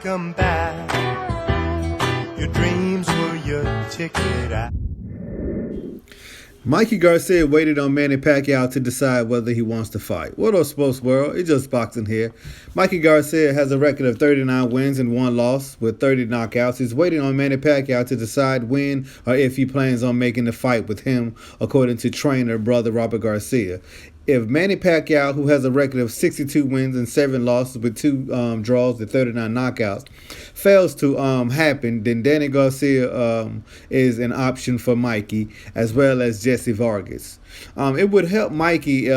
come back. Your dreams were your ticket out. Mikey Garcia waited on Manny Pacquiao to decide whether he wants to fight. What up, sports world? It's just boxing here. Mikey Garcia has a record of 39 wins and 1 loss with 30 knockouts. He's waiting on Manny Pacquiao to decide when or if he plans on making the fight with him, according to trainer brother Robert Garcia. If Manny Pacquiao, who has a record of 62 wins and 7 losses with 2 draws and 39 knockouts, fails to happen, then Danny Garcia is an option for Mikey, as well as Jesse Vargas. It would help Mikey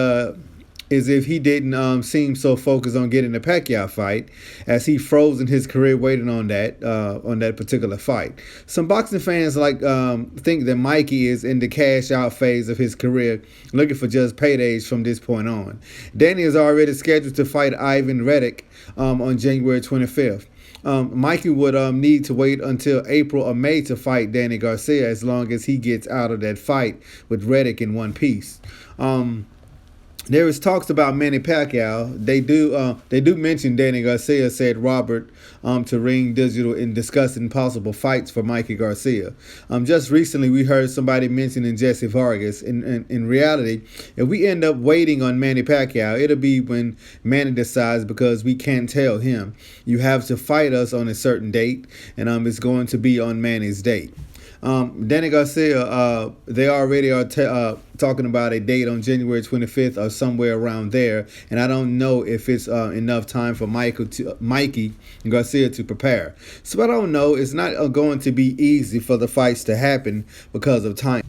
is if he didn't seem so focused on getting the Pacquiao fight, as he froze in his career waiting on that particular fight. Some boxing fans think that Mikey is in the cash out phase of his career, looking for just paydays from this point on. Danny is already scheduled to fight Ivan Reddick on January 25th. Mikey would need to wait until April or May to fight Danny Garcia, as long as he gets out of that fight with Reddick in one piece. There is talks about Manny Pacquiao. They do mention Danny Garcia, said Robert to Ring Digital, in discussing possible fights for Mikey Garcia. Just recently, we heard somebody mentioning Jesse Vargas. In reality, if we end up waiting on Manny Pacquiao, it'll be when Manny decides, because we can't tell him. You have to fight us on a certain date, and it's going to be on Manny's date. Danny Garcia, they already are talking about a date on January 25th or somewhere around there, and I don't know if it's enough time for Mikey Garcia to prepare. So I don't know. It's not going to be easy for the fights to happen because of time.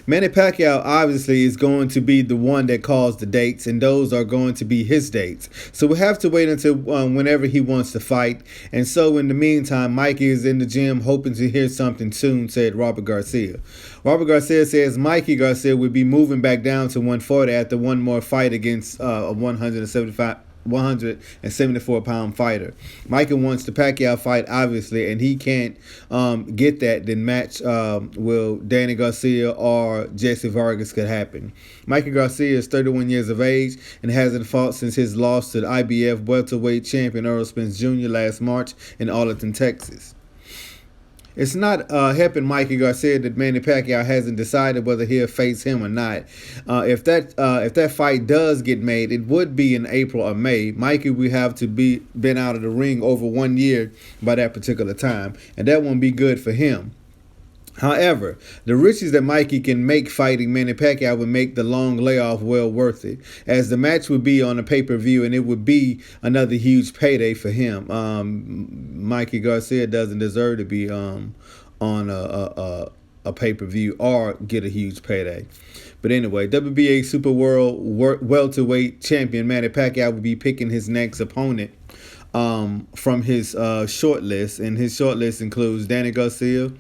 Manny Pacquiao obviously is going to be the one that calls the dates, and those are going to be his dates. So we have to wait until whenever he wants to fight. And so in the meantime, Mikey is in the gym hoping to hear something soon, said Robert Garcia. Robert Garcia says Mikey Garcia would be moving back down to 140 after one more fight against a 174-pound fighter. Mikey wants the Pacquiao fight, obviously, and he can't get that, then match will Danny Garcia or Jesse Vargas could happen. Mikey Garcia is 31 years of age and hasn't fought since his loss to the IBF welterweight champion Errol Spence Jr. last March in Arlington, Texas. It's not helping Mikey Garcia that Manny Pacquiao hasn't decided whether he'll face him or not. If that fight does get made, it would be in April or May. Mikey will have to been out of the ring over 1 year by that particular time, and that won't be good for him. However, the riches that Mikey can make fighting Manny Pacquiao would make the long layoff well worth it, as the match would be on a pay-per-view, and it would be another huge payday for him. Mikey Garcia doesn't deserve to be on a pay-per-view or get a huge payday. But anyway, WBA Super World welterweight champion Manny Pacquiao will be picking his next opponent from his short list, and his short list includes Danny Garcia,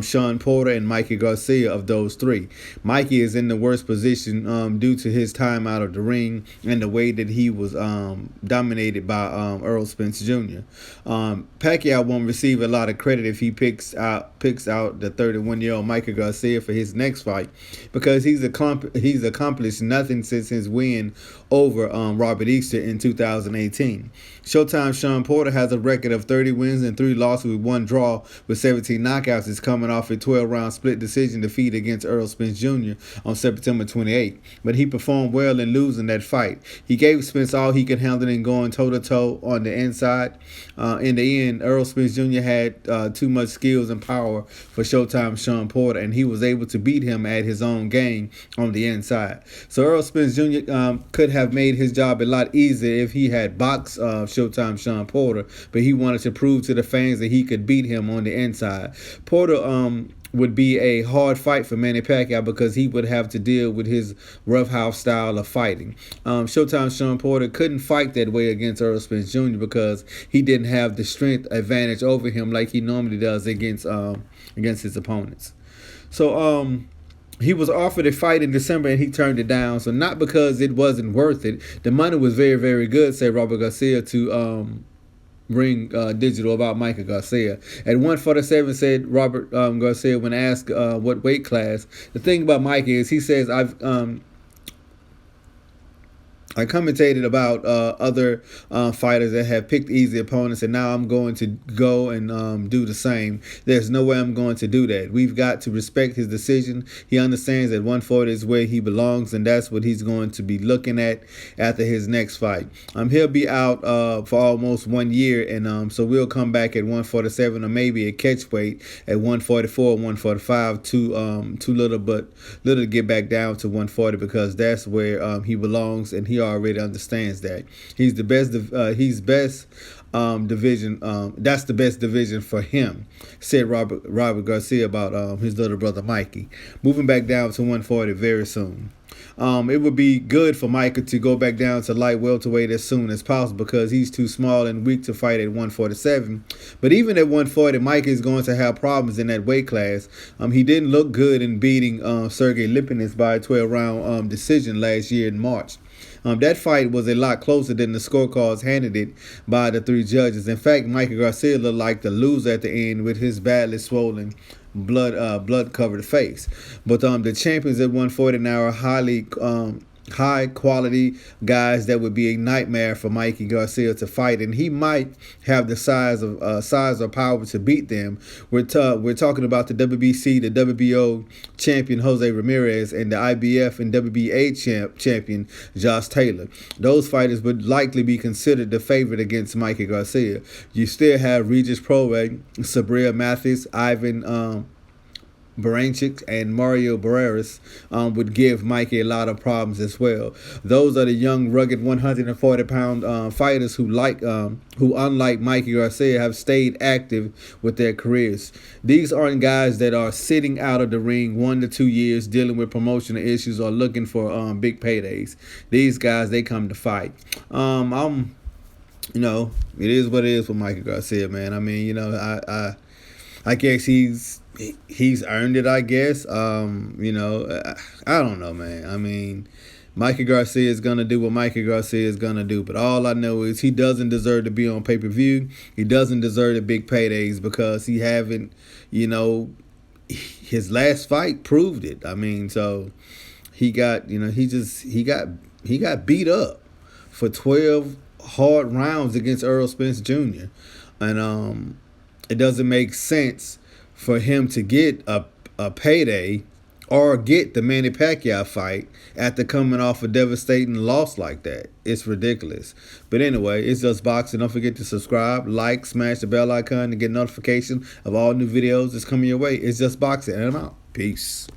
Sean Porter, and Mikey Garcia. Of those three, Mikey is in the worst position due to his time out of the ring and the way that he was dominated by Errol Spence Jr. Pacquiao won't receive a lot of credit if he picks out the 31-year-old Mikey Garcia for his next fight, because he's accomplished nothing since his win over Robert Easter in 2018. Showtime Sean Porter has a record of 30 wins and 3 losses with 1 draw with 17 knockouts. Is coming off a 12-round split decision defeat against Errol Spence Jr. on September 28th. But he performed well in losing that fight. He gave Spence all he could handle in going toe-to-toe on the inside. In the end, Errol Spence Jr. had too much skills and power for Showtime Sean Porter, and he was able to beat him at his own game on the inside. So Errol Spence Jr. Could have made his job a lot easier if he had boxed Showtime Sean Porter, but he wanted to prove to the fans that he could beat him on the inside. Porter would be a hard fight for Manny Pacquiao because he would have to deal with his roughhouse style of fighting. Showtime Sean Porter couldn't fight that way against Errol Spence Jr. because he didn't have the strength advantage over him like he normally does against his opponents. So he was offered a fight in December and he turned it down. So not because it wasn't worth it. The money was very, very good, said Robert Garcia to Ring Digital about Mikey Garcia. At 147, said Robert Garcia when asked what weight class. The thing about Mikey is he says, I commentated about other fighters that have picked easy opponents, and now I'm going to go and do the same. There's no way I'm going to do that. We've got to respect his decision. He understands that 140 is where he belongs, and that's what he's going to be looking at after his next fight. He'll be out for almost 1 year, and so we'll come back at 147 or maybe a catch weight at 144, 145. Too little, but little to get back down to 140 because that's where he belongs, and he already understands that he's the best. He's best division. That's the best division for him," said Robert Garcia about his little brother Mikey. Moving back down to 140 very soon. It would be good for Micah to go back down to light welterweight as soon as possible because he's too small and weak to fight at 147. But even at 140, Micah is going to have problems in that weight class. He didn't look good in beating Sergey Lipinets by a 12-round decision last year in March. That fight was a lot closer than the scorecards handed it by the 3 judges. In fact, Mikey Garcia looked like the loser at the end with his badly swollen, blood-covered face. But the champions at 140 now are high quality guys that would be a nightmare for Mikey Garcia to fight, and he might have the size or power to beat them. We're talking about the WBC, the WBO champion Jose Ramirez, and the IBF and WBA champion Josh Taylor. Those fighters would likely be considered the favorite against Mikey Garcia. You still have Regis Prograis, Sabrina Mathis, Ivan Baranchik, and Mario Barreras would give Mikey a lot of problems as well. Those are the young, rugged 140-pound fighters who, unlike Mikey Garcia, have stayed active with their careers. These aren't guys that are sitting out of the ring 1 to 2 years dealing with promotional issues or looking for big paydays. These guys, they come to fight. It is what it is with Mikey Garcia, man. I mean, I guess he's earned it, I guess. I don't know, man. I mean, Mikey Garcia is going to do what Mikey Garcia is going to do. But all I know is he doesn't deserve to be on pay-per-view. He doesn't deserve the big paydays because he haven't, his last fight proved it. I mean, so he got, he got beat up for 12 hard rounds against Earl Spence Jr. And it doesn't make sense for him to get a payday or get the Manny Pacquiao fight after coming off a devastating loss like that. It's ridiculous. But anyway, it's Just Boxing. Don't forget to subscribe, like, smash the bell icon to get notification of all new videos that's coming your way. It's Just Boxing, and I'm out. Peace.